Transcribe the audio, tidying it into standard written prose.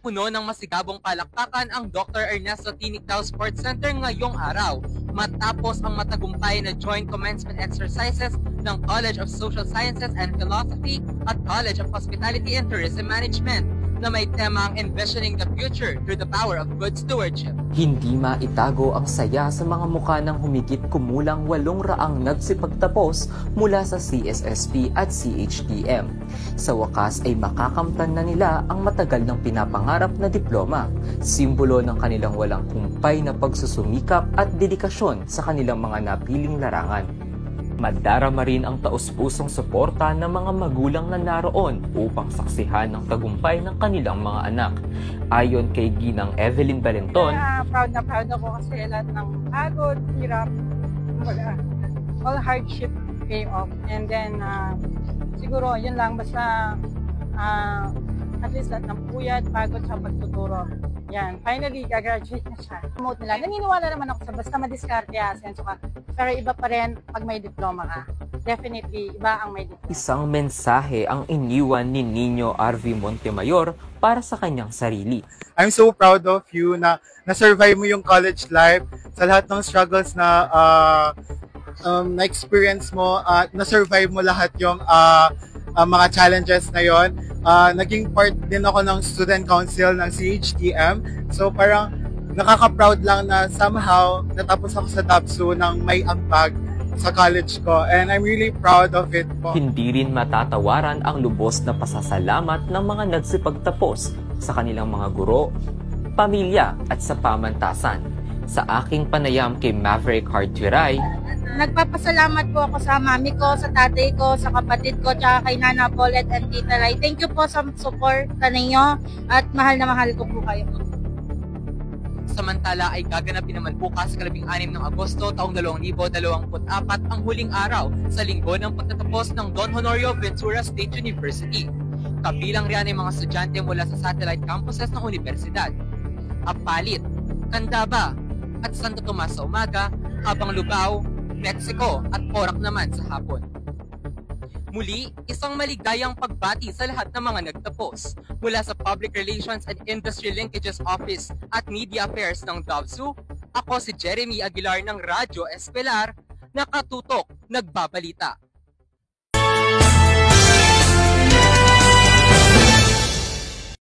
Napuno ng masigabong palakpakan ang Dr. Ernesto Tinicao Sports Center ngayong araw matapos ang matagumpay na joint commencement exercises ng College of Social Sciences and Philosophy at College of Hospitality and Tourism Management na may temang Envisioning the Future through the Power of Good Stewardship. Hindi maitago ang saya sa mga mukha ng humigit kumulang 800 nagsipagtapos mula sa CSSP at CHTM. Sa wakas ay makakamtan na nila ang matagal ng pinapangarap na diploma, simbolo ng kanilang walang humpay na pagsusumikap at dedikasyon sa kanilang mga napiling larangan. Madarama rin ang taus-pusong suporta ng mga magulang na naroon upang saksihan ng tagumpay ng kanilang mga anak. Ayon kay Ginang Evelyn Balenton, proud na proud ako kasi lahat ng pagod, hirap, all hardship pay off. And then, siguro, yun lang, basta at least lahat ng puyat, pagod sa pagtuturo. Yan, finally, gagraduate na siya. Promote nila. Naniniwala naman ako sa basta madiskarte, asenso ka. Pero iba pa rin pag may diploma ka. Definitely, iba ang may diploma. Isang mensahe ang iniwan ni Nino RV Montemayor para sa kanyang sarili. I'm so proud of you na na-survive mo yung college life sa lahat ng struggles na na-experience mo at na-survive mo lahat yung mga challenges na yon. Naging part din ako ng student council ng CHTM. So parang nakaka-proud lang na somehow natapos ako sa TAPSU ng may ambag sa college ko. And I'm really proud of it po. Hindi rin matatawaran ang lubos na pasasalamat ng mga nagsipagtapos sa kanilang mga guro, pamilya at sa pamantasan. Sa aking panayam kay Maverick Hartwiray, nagpapasalamat po ako sa mami ko, sa tatay ko, sa kapatid ko, tsaka kay Nana Paulette and Tita Rai. Thank you po sa support ninyo at mahal na mahal ko po kayo. Samantala ay gaganapin naman bukas sa 16 ng Agosto taong 2024 ang huling araw sa linggo ng pagtatapos ng Don Honorio Ventura State University. Kabilang riyan ay mga estudyante mula sa satellite campuses ng universidad. Apalit, Candaba at Santo Tomas sa umaga, habang Lubao, Mexico at Porac naman sa hapon. Muli, isang maligayang pagbati sa lahat ng mga nagtapos. Mula sa Public Relations and Industry Linkages Office at Media Affairs ng DOVSU, ako si Jeremy Aguilar ng Radyo Espelar, nakatutok, nagbabalita.